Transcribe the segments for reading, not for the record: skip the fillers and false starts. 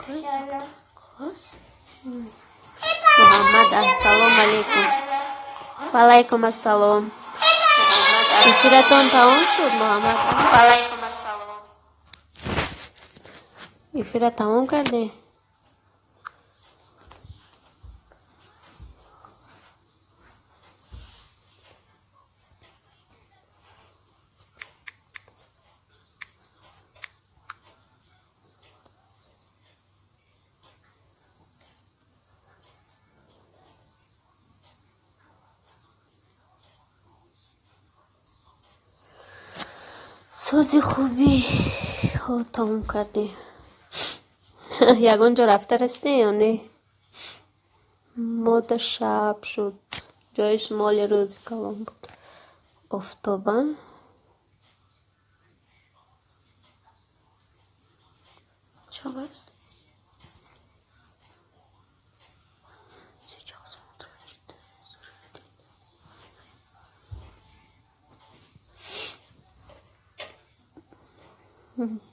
محمد السلام علیکم. و علیکم السلام. افیرتون تمام شد محمد. و علیکم السلام. افیرت تمام کرده. سوزی خوبی ها تموم کرده. یگان جا رفته رسته یا نه؟ ماده شب شد. جایش مال روز کلام بود. افتابه چقدر؟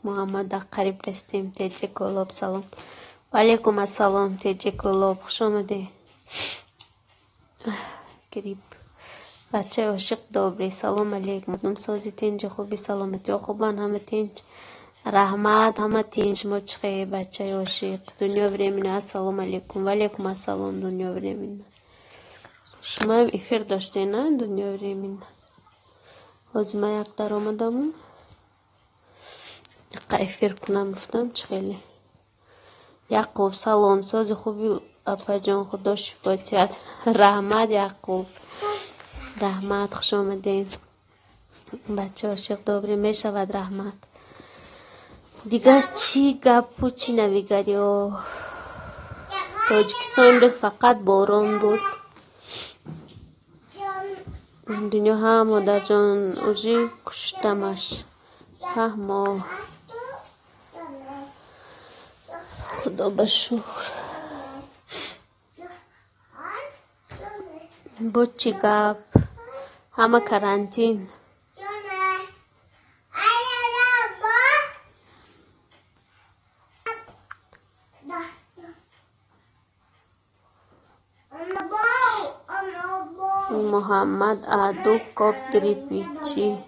محمد دا قریب رستیم. تیجه کلاب سلام. و علیکم السلام. تیجه کلاب خوش آمده. گریب بچه عاشق دابری سلام علیکم. مردم سازی تینج خوبی سلامتی و خوبان همه تینج. رحمت همه تینج مچخه بچه عاشق دنیا برمینه. سلام علیکم. و علیکم السلام دنیا برمینه. شما هم افیر داشته نه دنیا برمینه. از ما یک در آمدم افیر کنم گفتم چه خیلی. یعقوب سلام. سازی خوبی اپا جان خدا شفاتیت. رحمت یعقوب. رحمت خوش آمدین. بچه عاشق دابری می شود رحمت. دیگه چی گپ و چی نویگری و تاجیکستان امروز فقط باران بود. دنیا هم مادر جان اوجی کشتمش. فهمو خدا بشکر. بود چی گپ همه کرانتین. محمد دو کپ گریپیچی.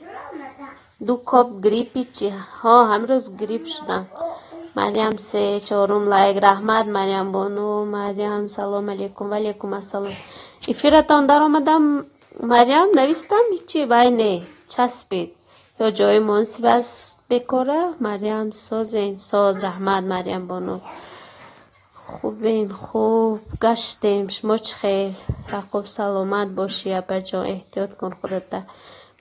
دو کپ گریپیچی ها همروز گریپ شدم. مریم سه چهارم لایک. رحمت مریم بانو. مریم سلام علیکم. و علیکم السلام. افیرتان در آمدم مریم نویستم هیچی باینه چسبید یا جای مناسب است بکاره. مریم سازین ساز. رحمت مریم بانو خوبین خوب گشتیم. شما چه خیر؟ یعقوب سلامت باشی. اپا جان احتیاط کن خودت.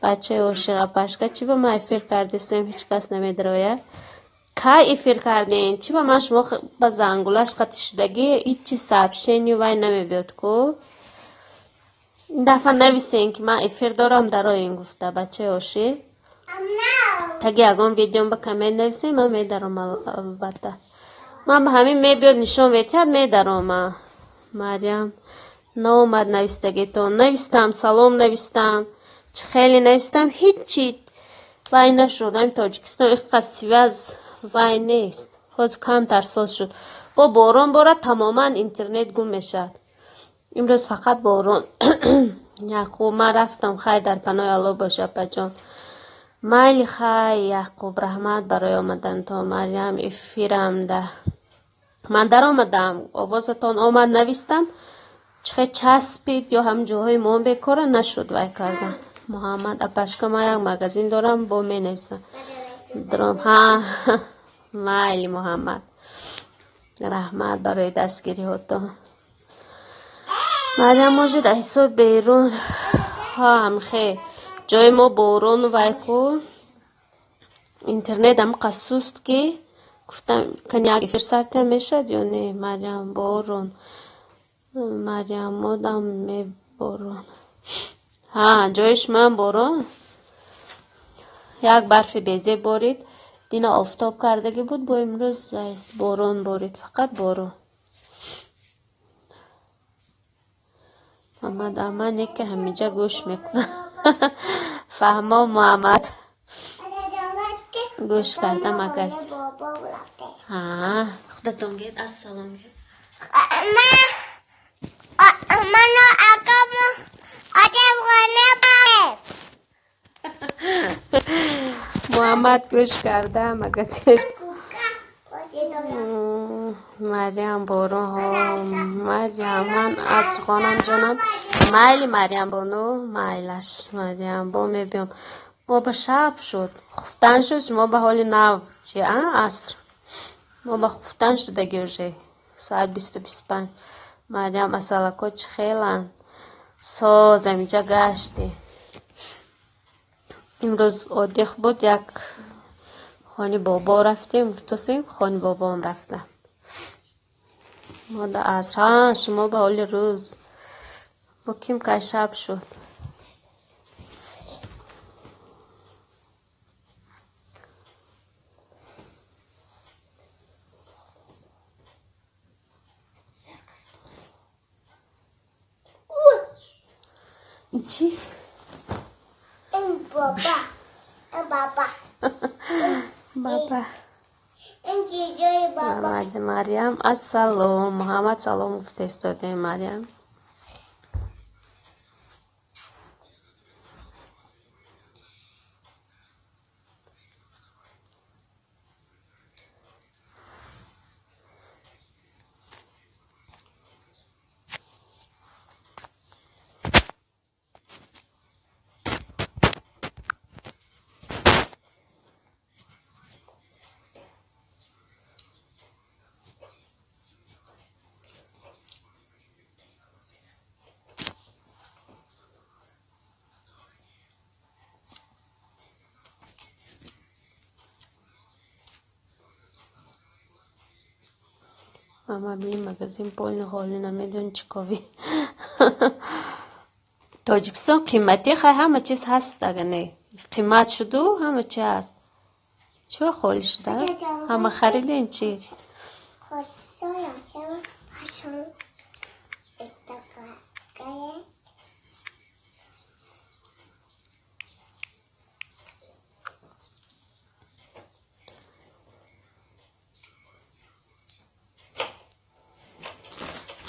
بچه عاشق اپاشکا چی با ما افیر کردیم هیچ کس نمیدرویه. که افیر کردین چی با من شما با زنگولش قطع شدگی هیچی سبشنی وای نمیبید کو. این دفعه نویسین که من افیر دارم در این گفته بچه عاشق. تگه اگه ویدیوم با کمنت نویسین من میدارم البته. من به همین میبید نشون ویتیاد میدارم. مریم نامد نویستگی تو نویستم. سلام نویستم. چه خیلی نویستم هیچی وای نشد. این تاجیکستان اقتصادی از وای نیست. باز کم ترساز شد. با باران باره تماما اینترنت گم میشد. امروز فقط باران. یعقوب من رفتم خیر در پناه الله باشه اپا جان. مایلی خیر یعقوب رحمت برای آمدن تا. مریم افیرم ده. من در آمدم آوازتان آمد نویستم چه چسبید یا هم جاهای ما بکاره نشد وای کردن. محمد اپاشکا ما یک مگزین دارم با می نویسم درام ها. مایلی محمد رحمت برای دستگیری هاتا. مریم موجود حساب بیرون ها هم خیلی جای ما بارون وای کو اینترنت هم قصوست که گفتم کنیاگی فرصت میشد یا نه. مریم بارون. مریم مادم می بارون. ها جایش من بارون. یک برف بیزه بارید دینا آفتاب کردگی بود با امروز بارون بارید فقط بارون. محمد امانی که همیجا گوش میکنه. فهمم محمد. گوش کردم مگس. ها خودتون گید از سالن گید. منو اقامو آدم خانه باید. محمد گوش کرده مگس. مریم برو ها مریم من از خانم جانم مایلی مریم بانو مایلش مریم با میبیم ما به شب شد خفتن شد ما به حال نو چی عصر ما به خفتن شده گرژه ساعت 20:25 مریم اصلا کچ خیلن ساز اینجا گشتی امروز عادیخ بود یک خانی بابا رفتیم گفتیم خانی بابا هم رفتم ما در عصر شما به حال روز با کم که شب شد این چی؟ این بابا این بابا بابا این چیزای بابا محمد مریم السلام محمد سلام گفته استاده مریم اما بیم مگزین پول خالی نمیدون چیکاوی تاجیکستان قیمتی خیلی همه چیز هست اگه نه قیمت شده همه چیز هست چه خالی شده همه خریدین چی خواستای آچه هشون استقاقه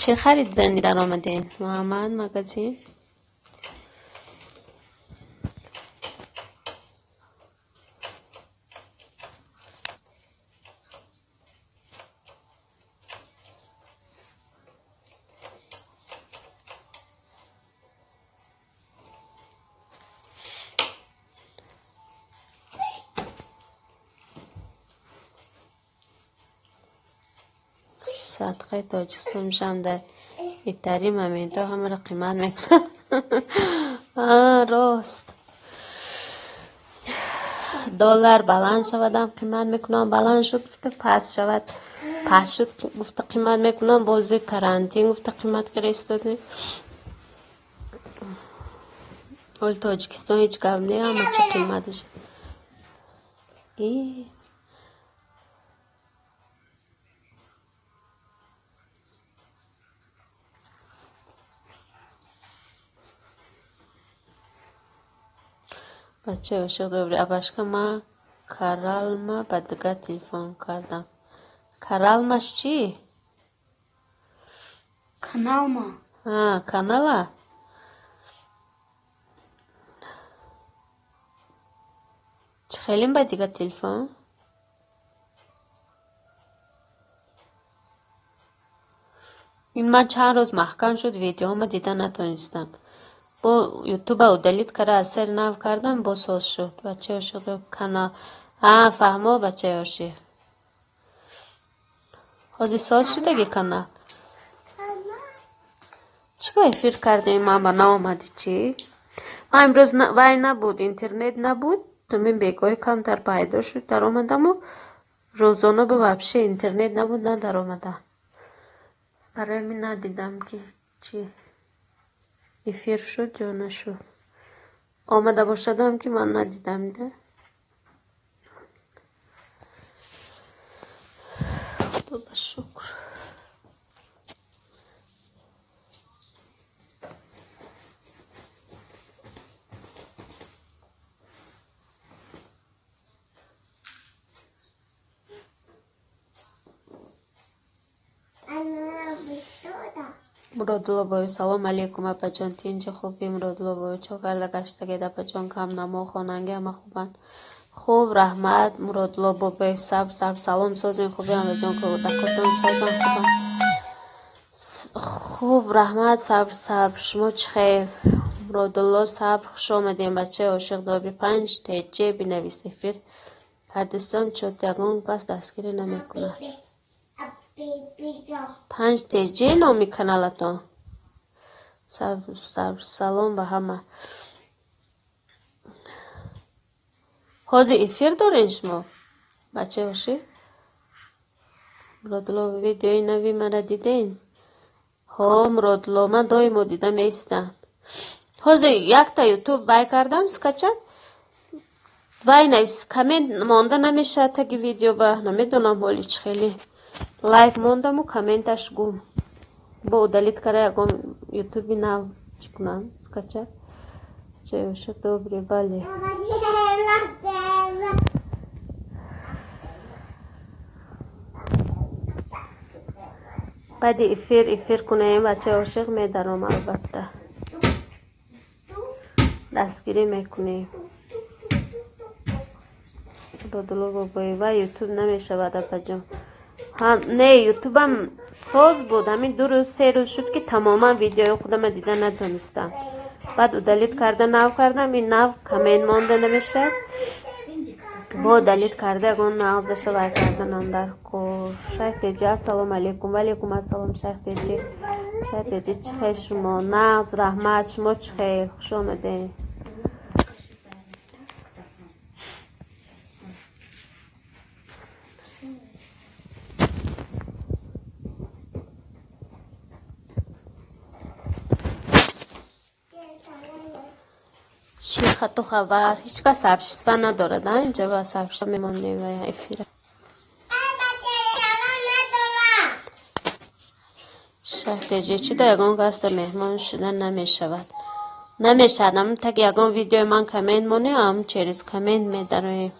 چه خریدنی در آمدین محمد مگزین صدقه تاجیکستان میشم در ایتریم همین تا همه را قیمت میکنم راست دلار بلند شودم قیمت میکنم بلند شد گفته پس شود پس شد گفته قیمت میکنم بازی کرانتین گفته قیمت فرستاده اول تاجیکستان هیچ گپ نه همه چی قیمتش ای بچه عاشق دوباره ابشکه ما کرالما به دیگه تلفن کردم کرالماش چی؟ کانال ما کانالا چه خیلی به دیگه تلفن این من چند روز محکم شد ویدیو ما دیدن نتونستم با یوتیوب او دلیت کرده از سر نو کردم با ساز شد بچه عاشق کانال فهمو بچه عاشق خوزی ساز شده گی کانال چی با افیر کرده من با نامدی چی؟ ما امروز وای نبود اینترنت نبود تو من بگاه کم در پیدا شد در آمدم و روزانه به وبشه اینترنت نبود نه در آمدم برای من ندیدم که چی افیر شد یا نشد آمده باشدم که من ندیدم ده خدا به شکر Murodullo boy salom alaykum apajon, tinchi خوبی Murodullo boy چو کرده گشتگید apajon کم نما خوننگه همه خوبن خوب رحمت Murodullo boy سب سلام سازین خوبی apajon که دکتون سازن خوبن خوب رحمت صبر شما چخیر Murodullo صبر خوش آمدین بچه عاشق دابی 5 تیجه بنویس افیر هردستان چوت یگان کس دستگیری نمیکنه 5 تیجه نامی کانالتون سلام به همه حاضر افیر دارین شما بچه باشی Murodullo ویدیوی نوی مرا دیدین ها Murodullo من دایمو دیدم ایستم حاضر یک تا یوتیوب بای کردم سکچت وای نیست کامنت مانده نمیشه تگی ویدیو با نمیدونم حالیش خیلی لایک موندم و کامنتش گم با دلیت کرده اگم یوتیوبی نو چکنم سکچت چه شد دوباره بله بعد افیر کنه بچه عاشق میدارم البته دستگیری میکنه Murodullo boy و یوتیوب نمیشود اپاجان نه یوتیوبم ساز بود همین 2 روز 3 روز شد که تماما ویدیو خودم دیده ندونستم بعد دلیت کرده نو کردم این نو کامنت مانده نمیشه با دلیت کرده اگه نغزش بای کردن در کو شیخ تیجی السلام علیکم و علیکم السلام شیخ تیجی چخیر شما نغز رحمت شما چخیر خوش آمده چی خط و خبر هیچ کس سبشتفه نداره ده اینجا با سبشتفه میمانده و افیره شهر چی ده یگان کس مهمان شدن نمیشود نمیشد هم تک یگان ویدیو من کامنت مونه هم چریز کامنت میداره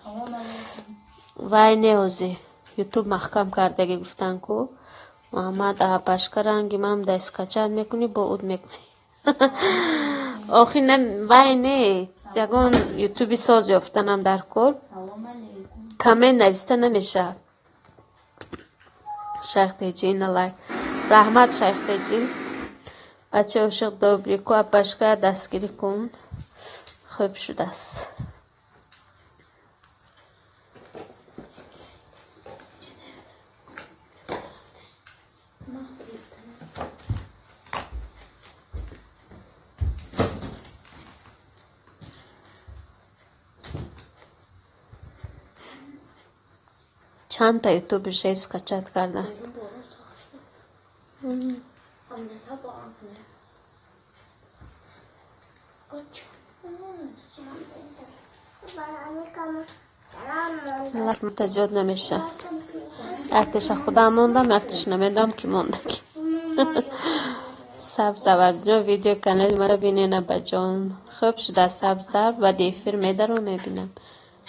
وای نیازی یوتیوب محکم کردگی گفتن کو محمد ده پشکرنگی من ده اسکچت میکنی با اود میکنی آخی نه وای نه یگان یوتیوبی ساز یافتنم در کل کامنت نوشته نمیشه شیخ تیجی نلایک رحمت شیخ تیجی بچه عاشق دوبریکو اپشکر دستگیری کن خوب شده است چند تا یوتیوب شیز کچت کردن لکه متجاد نمیشه یکتش خدا موندم یکتش نمیدم که مونده سب جا ویدیو کانال مرا بینین بجان خوب شده سب و دیفیر میده رو میبینم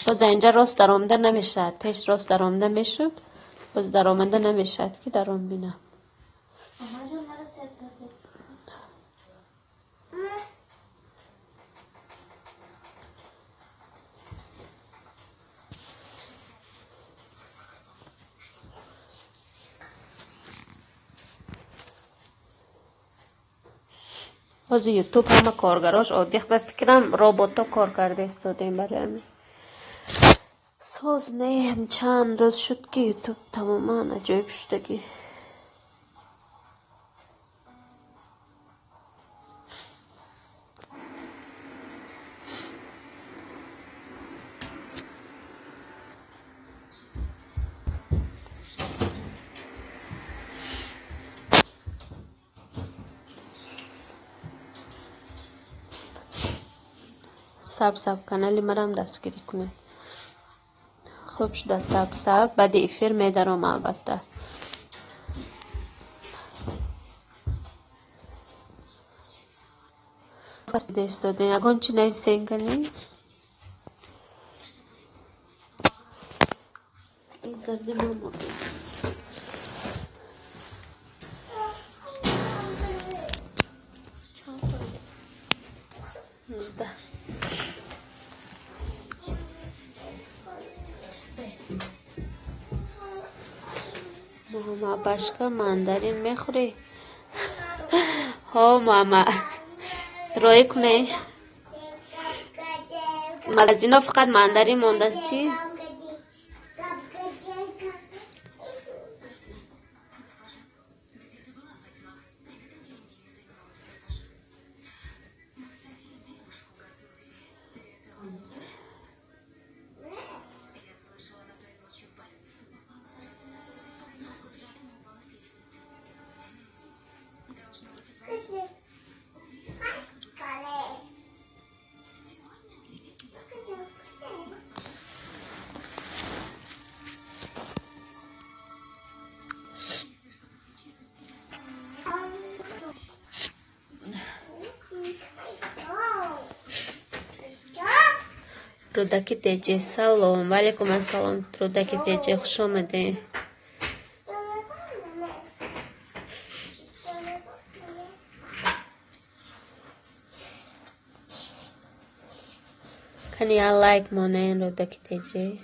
باز اینجا راست در آمده نمیشد پیش راست در آمده میشد باز در آمده نمیشد که در آم بینم باز یوتیوب همه کارگراش عادیخ به فکرم رابطا کار کرده استادیم برای همین ساز نه چند روز شد که یوتیوب تماما عجایب شدگی سب کانالی مرم دستگیری کنید خوب شده سب بعد افیر میدارم البته بس دست دادن یگان چی نیستین کنی این زردی من مردست ما başka mandarin میخوری؟ ها محمد رای کنه مگزینا فقط ماندارین مونده است چی؟ رودکی تیجی سلام وعلیکم السلام رودکی تیجی خوش آمده کنی لایک مونه رودکی تیجی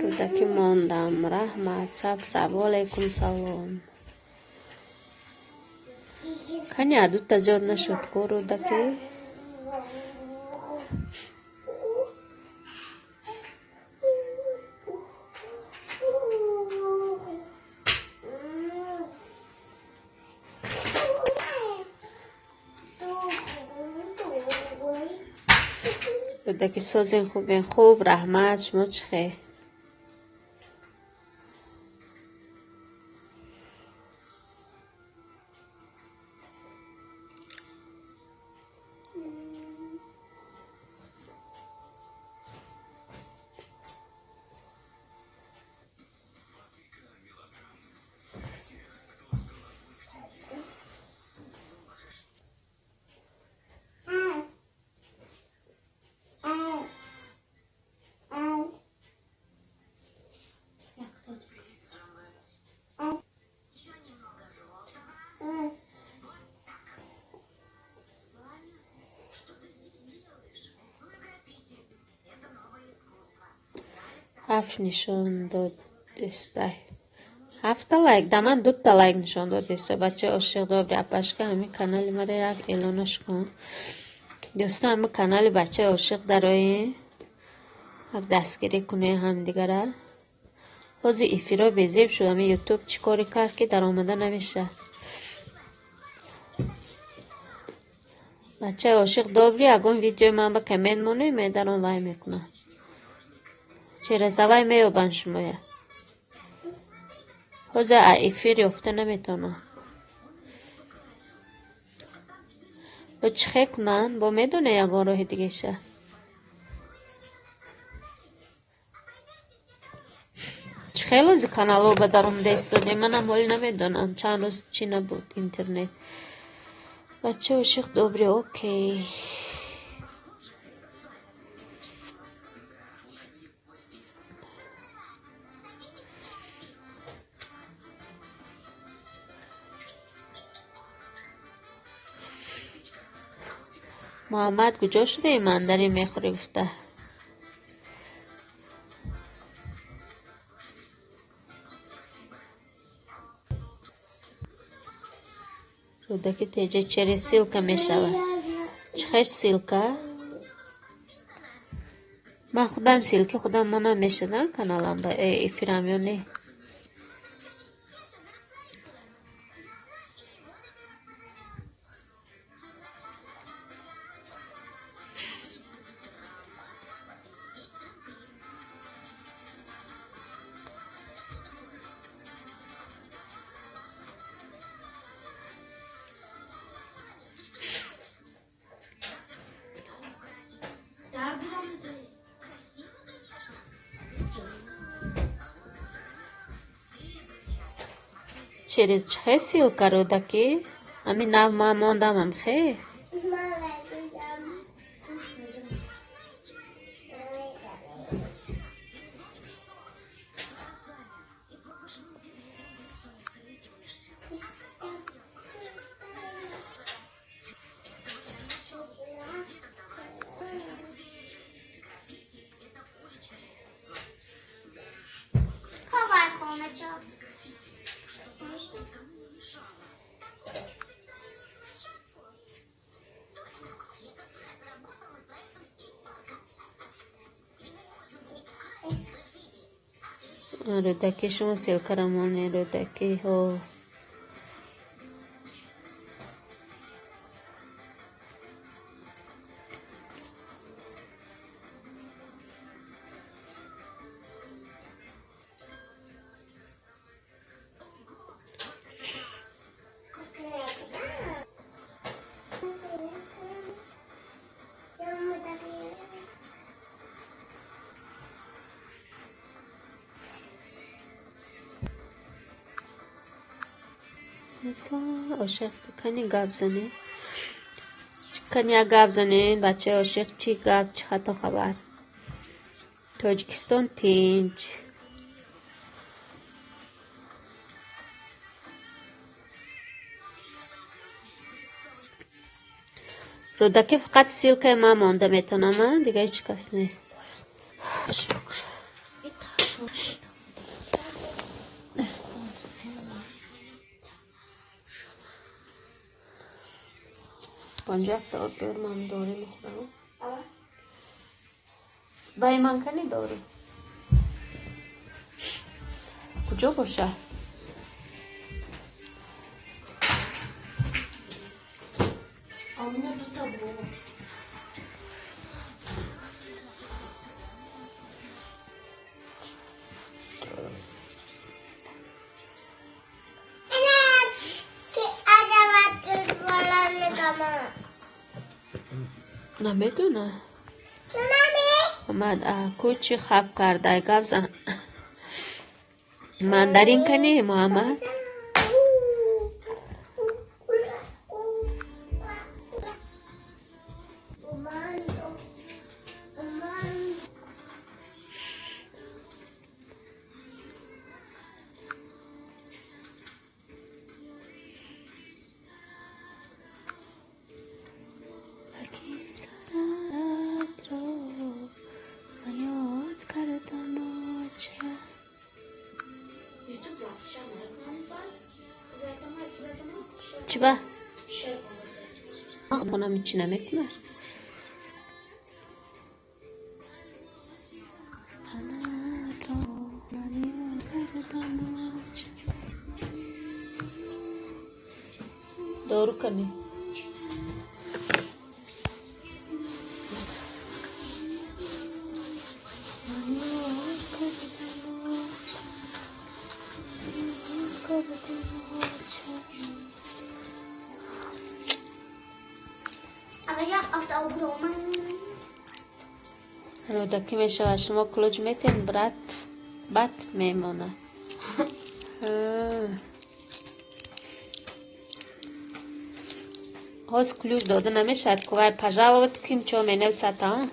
رودکی موندم رحمت سب علیکم سلام کنی عدود تا زیاد نشد که رودکی رودکی سازین خوب رحمت شما چخه هفت نشان داد دسته 7 لایک دامن 2 لایک نشان داد دسته بچه عاشق دابری اپاشکا همین کانال ما را یک اعلانش کن دوستان همین کانال بچه عاشق درای یک دستگیری کنه هم دیگره بازی ایفیرا بیزیب شد همین یوتیوب چی کاری کرد که در آمده نمیشه بچه عاشق دابری اگون ویدیو من با کمنت مونه میدارم وای میکنم چه رسوای میابن شمایه حوزه ایفیر یافته نمیتونم با چخه کنن با میدونه یگان راه دیگه شه چخه لازی کانالو با درم دستونی منم حال نمیدونم چند روز چی نبود اینترنت بچه عاشق دوباره اوکی محمد کجا شده ماندارین میخوری گفته رودکی تیجه چری سیلکا میشوه چخش سیلکا من خودم سیلکی خودم منم میشدن کانالم با ایفیرم یا نه через чхе силка рӯдаки همین نو ما ماندم هم خیلی رودکی شما سیل کرمونه رودکی ها ایسا عاشق کنی گاب زنی کنیا گاب زنین بچه عاشق چی گاب چی خطا خبر تاجیکستان تینج رودکی فقط سیلکه ما مانده میتونم دیگه هیچ کس نه پنجاه تا برم دوری میخورم بای من کنی دوری کجا باشه نمیدونه اومد کوچی خواب کرده گاب زن مندرین کنی محمد چی با؟ خونم هیچی نمیکنه دورو کنی رودکی میشه شما کلوج میتین بد میمونه هاز کلوج داده نمیشد که وای پجاوت کیم چو می نویسد ها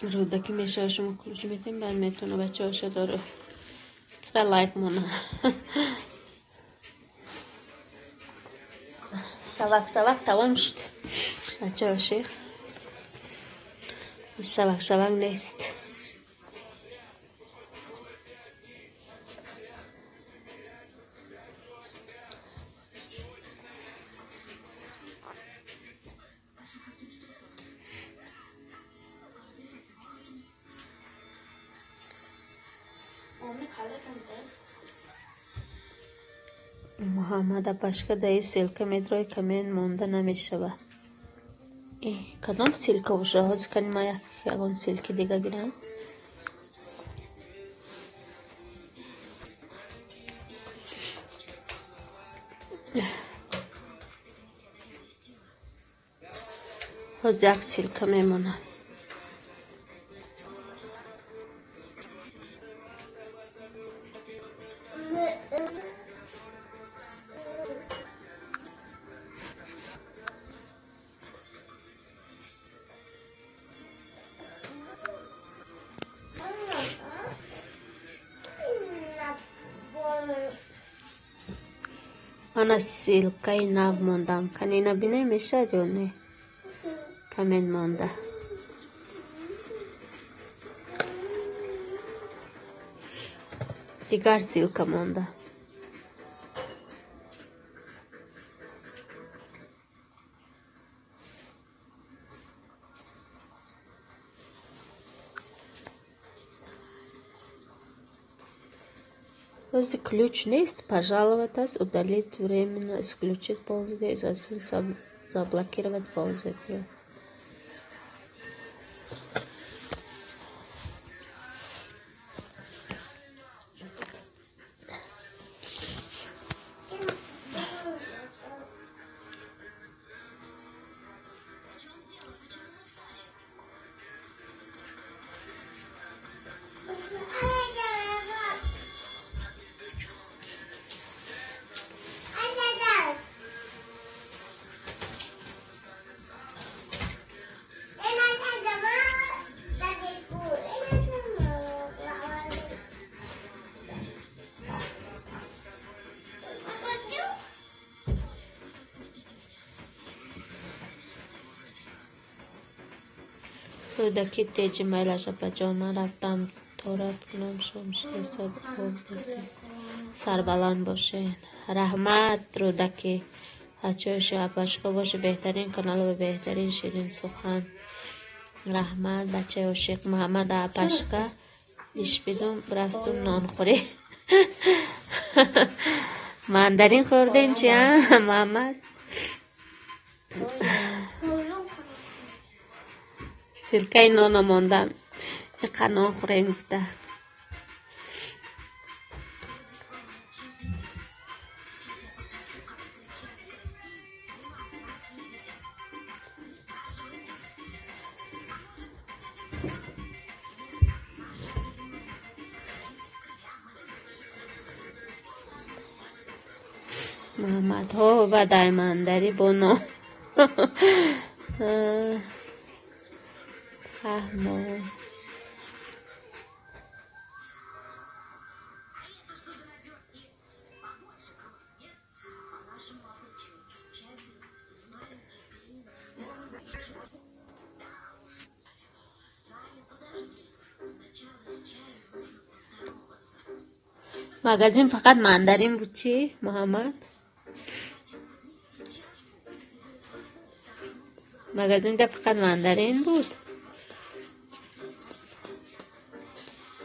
رودکی میشه شما کلوج میتین بعد میتونه بچه هاشه داره کرا لایک مونه سوک تمام شد بچه هاشه سوک نیست محمد پشکه دایی سلکه میدروی کمین مونده نمیشوه. کدام سلکه وشه هاز کنی ما یکون سلکه دیگه گیرم. هاز یک سلکه میمونه. من از سلکه نو موندم. کنی نبینه میشه یا نه؟ کمین مونده. دیگر سلکه مونده. Если ключ есть, пожаловаться, удалить временно, исключить пользователя, заблокировать пользователя. رودکی تیجی میلش پا من رفتم تورت کنم شمشه سربلند باشین. رحمت رودکی بچه‌هاش آپاشکا باشه. بهترین کانال و بهترین شیرین سخن. رحمت بچه عاشق محمد آپاشکا دیش بیدم رفتم نان خوری. ماندارین خوردین چی ها محمد؟ سلکه نان ماندم. اینقدر نان خورین گفته. محمد ها و دایمانداری بونو. فهمو مگزین فقط ماندارین بود چی محمد؟ مگزین ده فقط ماندارین بود.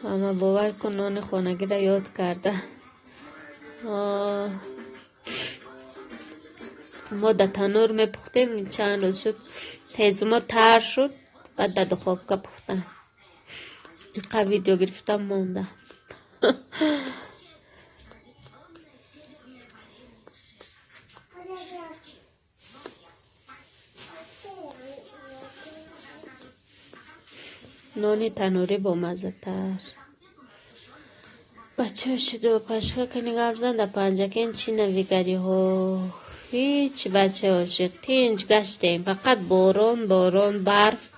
اما باور کن نان خانگی را یاد کرده. ما در تنور می پختیم چند روز شد تیزما تر شد بعد در دخوابکه پختم. اینقدر ویدیو گرفتم مونده. نانی تنوری با مزه تر. بچه ها شدو پشکا کنی گفزن در پنجکین چی نویگری ها. هیچ بچه ها شد تینج گشتیم فقط باران برف.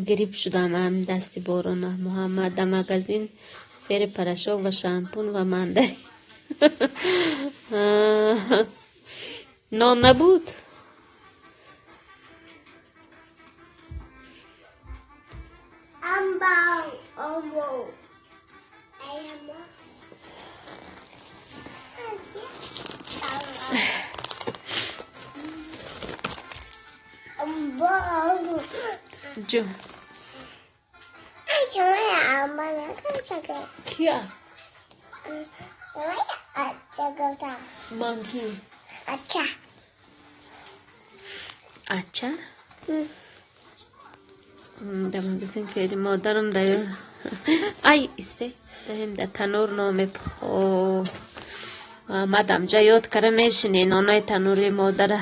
گریب شدم هم دستی باران. محمد در مگزین فیر پرشاق و شامپون و مانداری. نان نبود. جو شما امبا نکنه کیا؟ अच्छा गौसा monkey. अच्छा Acha. Dama bizim feri modarım da ay işte hem de tanur nome po madam jayot karameshini nonay tanuri modara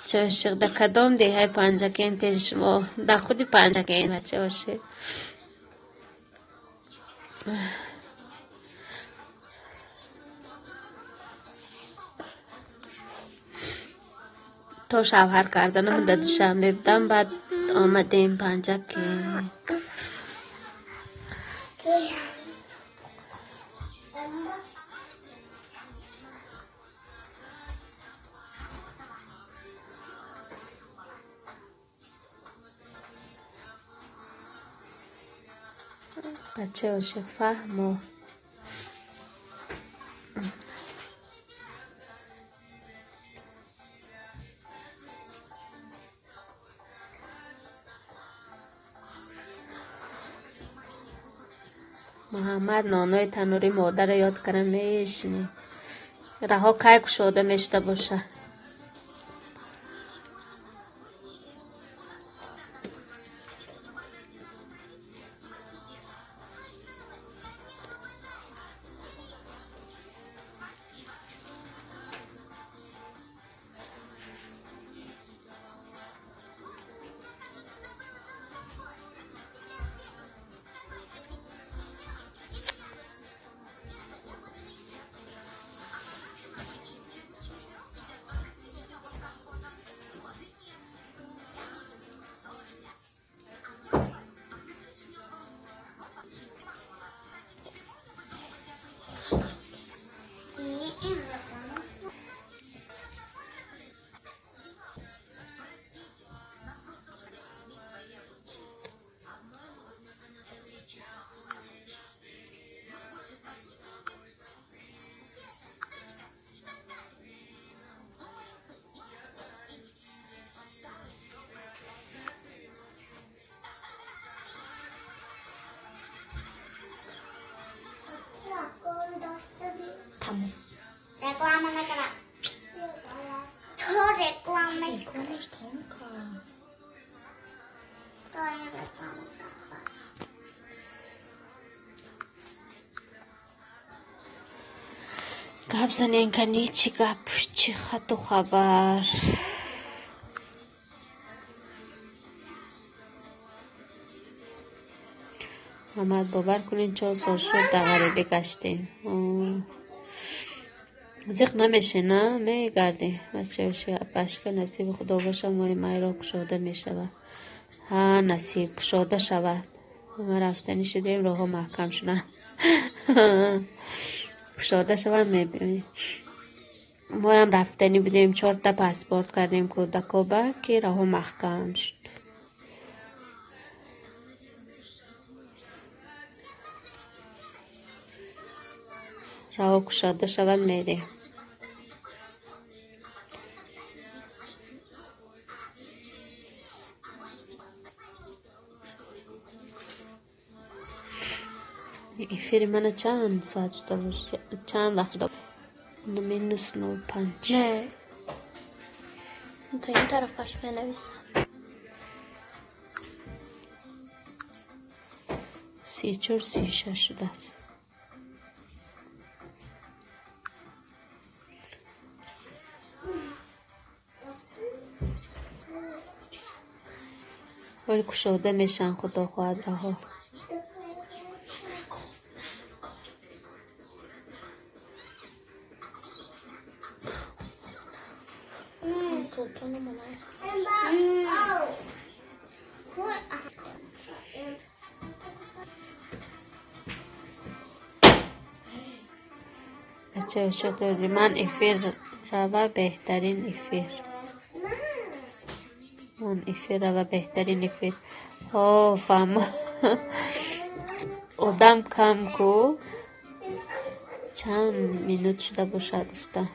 چه در کدام دهه پنجاکین تیز شما در خودی پنجاکین بچه باشه تا شوهر کردنم در دوشنبه بودم بعد آمدیم پنجاکین بچه باشه فهمو محمد نانوی تنوری مادر یاد کنم میشنی رها که شده میشته باشه tamam reklama ne kadar çok reklam meşgul Doğru reklam گپ زنین کنی چی گپ چی خط و خبر محمد باور کنین 4 سال شد در غریبه گشتیم زیق نمیشه نه میگردی بچه بشکه نصیب خدا باشه مای مای را کشاده میشود ها نصیب کشاده شود ما رفتنی شدیم راه ها محکم شدن کشاده شود میبینیم ما هم رفتنی بودیم 4 تا پاسپورت کردیم کودکوبه که راه ها محکم شد راه کشاده شود میریم ایفیر من چند ساعت شده باشه چند وقت شده -9:05 نه تا این طرفش بنویسم 34 36 شده است ولی کشاده میشن خدا خواهد رها بچه شده من ایفیر روا بهترین ایفیر من ایفیر روا بهترین ایفیر فهم آدم کم کو چند مینوت شده باشد گفتم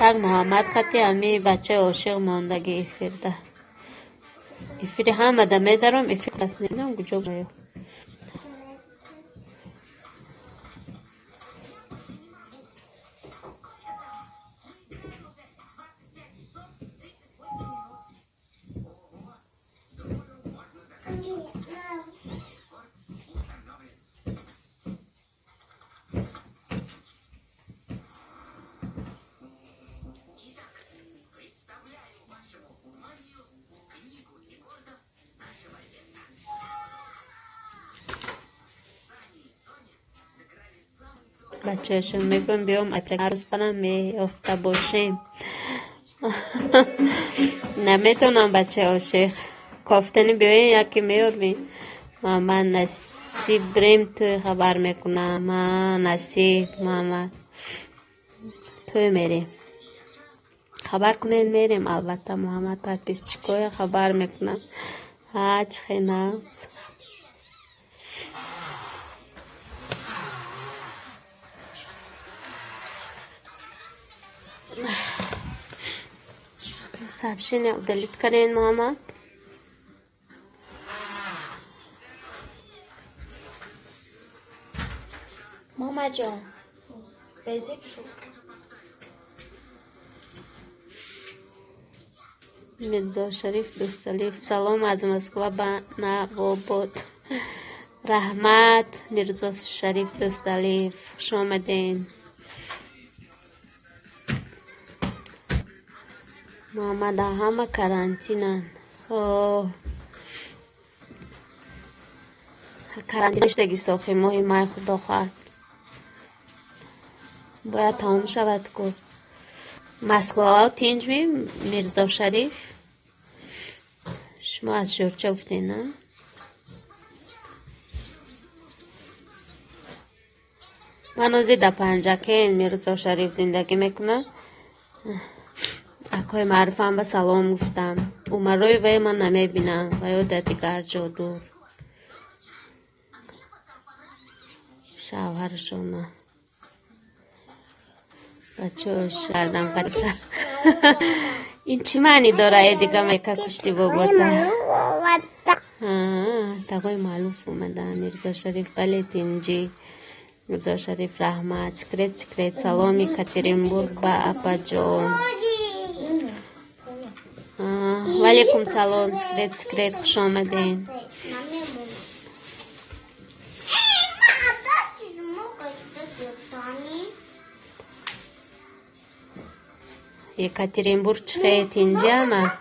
یک محمد خطی همی بچه عاشق ماندگی افرده افری همه دمه دارم افری دست نیم کجا باید بچهشون میگم بیام اتک عروض کنم میافته باشیم نمیتونم بچه عاشق کافتنی بیاین یکی میابین من نصیب بریم توی خبر میکنم من نصیب محمد توی میریم خبر کنین میریم البته محمد پر پیس چکوی خبر میکنم هاچ خیناز سبشین دلیت کنین محمد ماما جان بزیب شو میرزا شریف دوستالیف سلام از مسکو با نواباد رحمت میرزا شریف دوستالیف خوش آمدین محمد همه کرانتینن کرانتینش دگی ساخی ماهی مای خدا خواهد باید تمام شود که مسکو ها تینج می میرزا شریف شما از شورچه افتین نه من اوزی در پنجکه میرزا شریف زندگی میکنه اکای معروف هم به سلام گفتم اومروی وی من نمیبینم وی در دیگر جا دور شوهر شما بچه شردم بچه این چی معنی داره دیگه میکه کشتی باباتا تقوی معلوف اومده میرزا شریف بله تینجی میرزا شریف رحمت سکرت سلامی کاترینبورگ با اپا جون وعلیکم سلام سکرت خوش آمدین یکاترینبورگ چخیت اینجا ما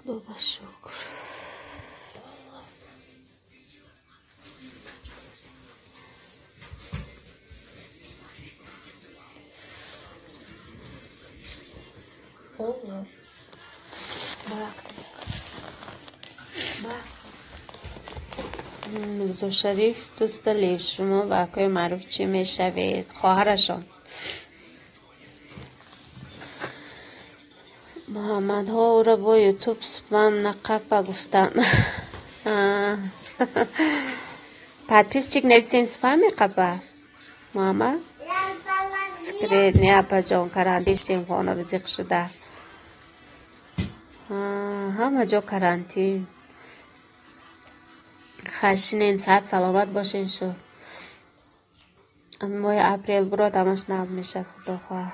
خدا با شکر میرزا شریف دوست لیف شما واقعی معروف چی میشوید خواهرشان محمد ها او را با یوتیوب سپم نقب گفتم پادپیس چیک نویسین سپم میقبه محمد سکرید نیا پا جان کرانتین خانه بزیق شده همه جا کرانتین خشنین صحت سلامت باشین شو ماه اپریل برات همش نقض میشه خدا خواه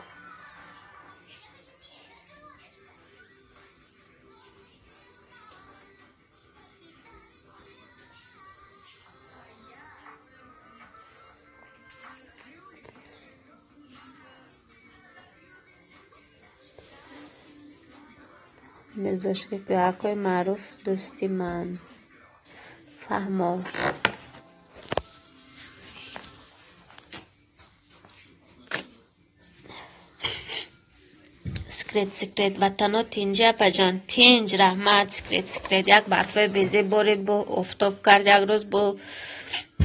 میرزا شریف دعاکای معروف دوستی من فهمو سکرت وطنو تینجا پجان تینج رحمت سکرت یک برفه بیزی بارید با افتاب کرد یک روز با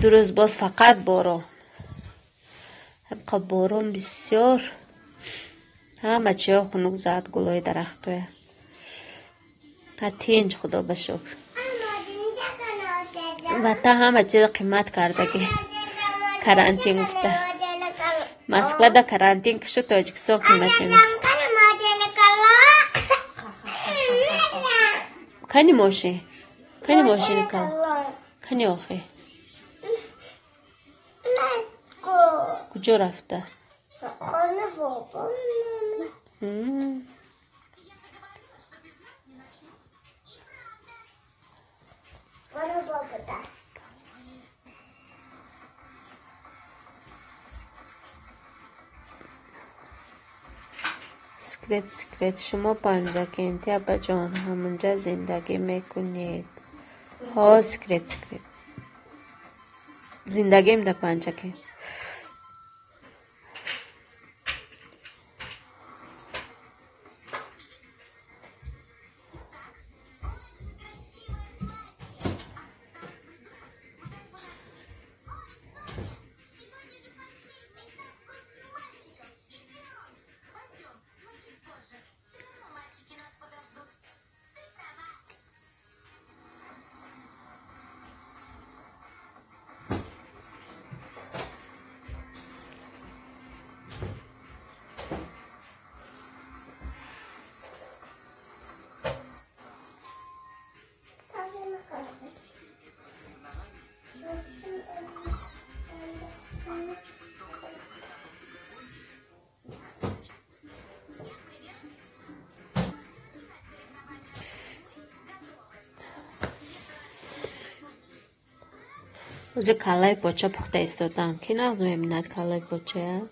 دو روز باز فقط باران حبقا باران بسیار همه چی ها خنک زد گلای درختوی تینج خدا بشکر و تا همه چیز قیمت کرده که کرانتین گفته مسکو دا کرانتین که شد تاجیکستان قیمت نمیشه کنی ماشین کلا کنی آخه کجا رفته خانه بابا سکرت شما پنجکین تیابا جان همونجا زندگی میکنید ها سکرت زندگیم در پنجکین روز کلای پاچه پخته ایستادم کی نغز میبیند کلای پاچه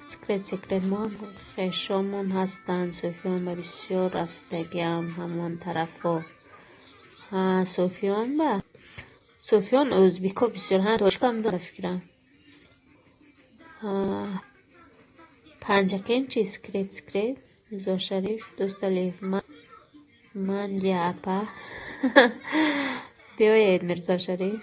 سکرت ما خیشامون هستن صوفیان با بسیار رفتگی همون طرفا صوفیان ازبیکا بسیار هم تاجیکم داره فکرم پنجکین چی سکرت میزا شریف دوست لیف من دیا اپا بیاید مرزا شریف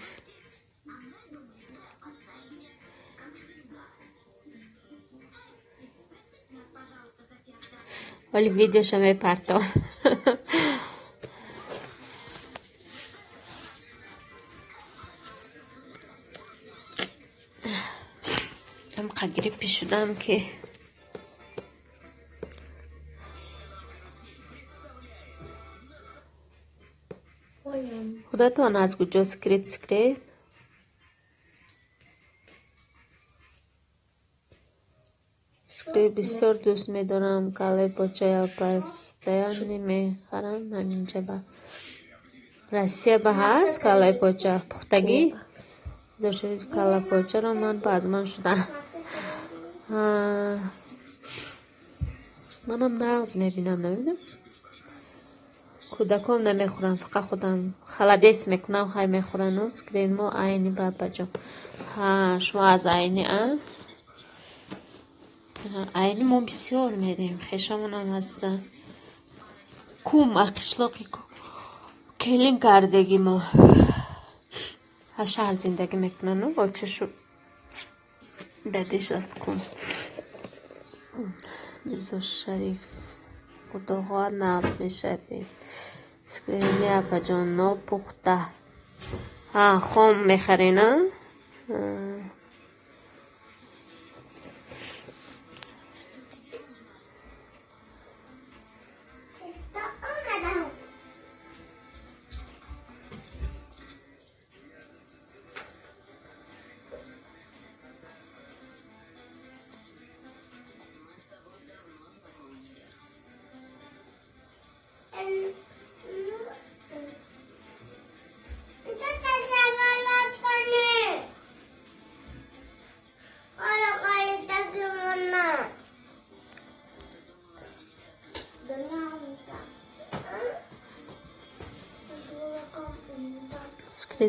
ولی ویدیوش هم پرتا هم قگریپی شدم که خودتان از کجا سکرت بسیار دوست میدارم کلای پاچه یا پس دیان نمیخرم همینجا با رسیه به هست کلای پاچه پختگی زور شدید کلای پاچه را من پازمان شدم منم نغز میبینم نمیدم کودکام نمیخورم فقط خودم خلدیس میکنم خیلی میخورن و سکرین ما عینی بابا جان شما از عینی عینی ما بسیار میریم خیشمون هم هستن کوم اقشلاقی کلین کردگی ما شهر زندگی میکنن و با چشو دادش از کوم میزا شریف خداها ناز میشه بید سکرینی اپا جان نا پخته خام میخری نه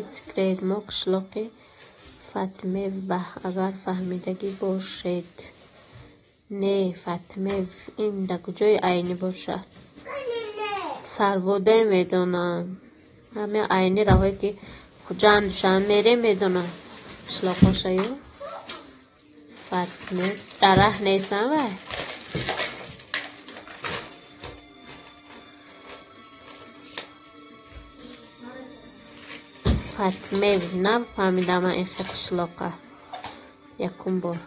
سکرت ما قشلاقی فاطمه و اگر فهمیدگی باشد نه فاطمه این در کجای عینی باشد سرواده میدونم همه عینی راهایی که کجا اندوشن میره میدونن قشلاقا شایو فاطمه درخ نیستن وای فاطمه نفهمیدم من این قشلاقه یکم بار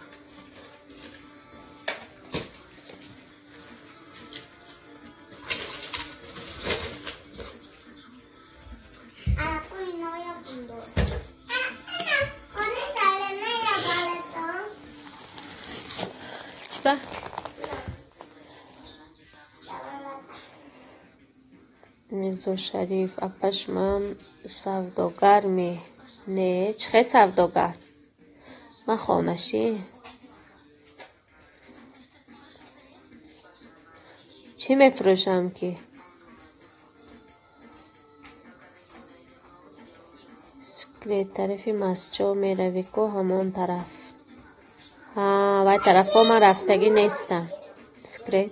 چیبا میرزا شریف اپشمم سوداگر می نه چه سوداگر من خانشی چی میفروشم که سکریت طرفی مسجد میروی که همون طرف ها و طرف ها من رفتگی نیستم سکریت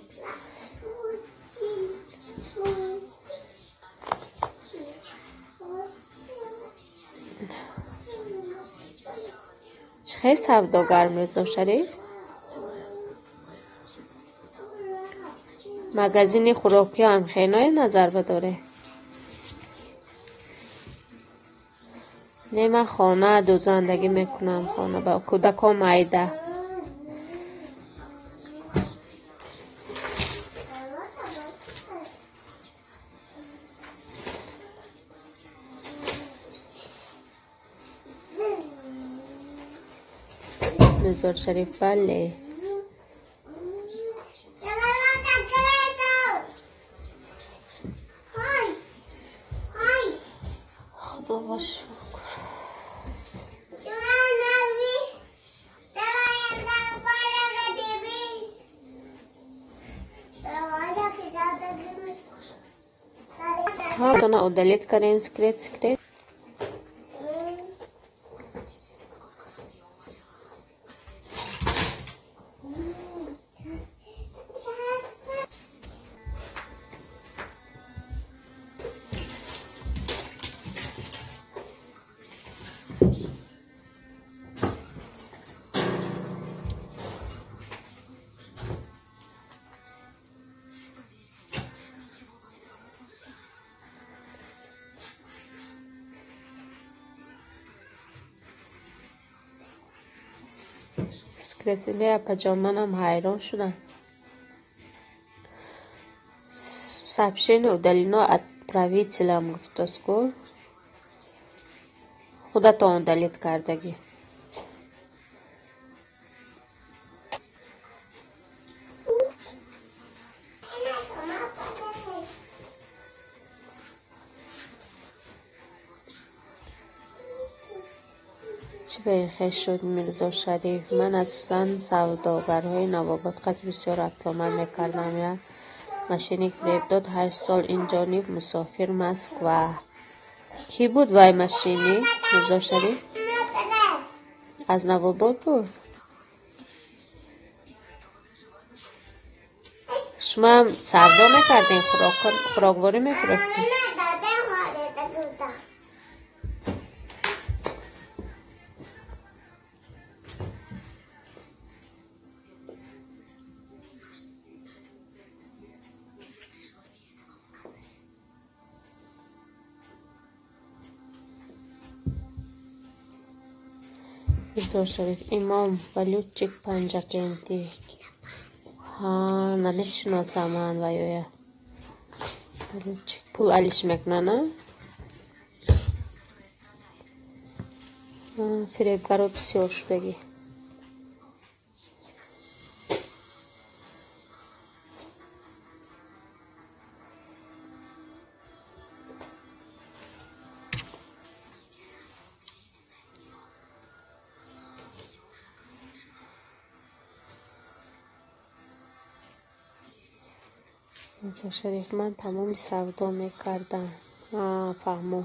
چه سوداگر میرزا شریف مگزین خوراکی هم خیلی نظر بداره نه من خانه دو زندگی میکنم خانه با کودکام عیده مزار شریف بله خدا باش ها تو نه دلیت کردین سکریت سکرسیلی پجامنم حیران شدم سبشین و دلینا اتپراویتیلم گفتسکو خودت آن دلیت کردگی چی به این خیش شد میرزا شریف من اصلا سوداگرهای نواباد قد بسیار عطامن میکردم یا ماشینی فریب داد 8 سال اینجا نیف مسافر مسکو کی بود وای ماشینی میرزا شریف از نواباد بود شما هم سودا میکردین خوراکواری میفروختین میرزا شریف امام بلوچک پنجکینتی ها نمیشناسم من وایویا بلوچک پول علیش میکنن فریبگارو بسیار شدگی میرزا شریف من تمام سودا میکردم فهمو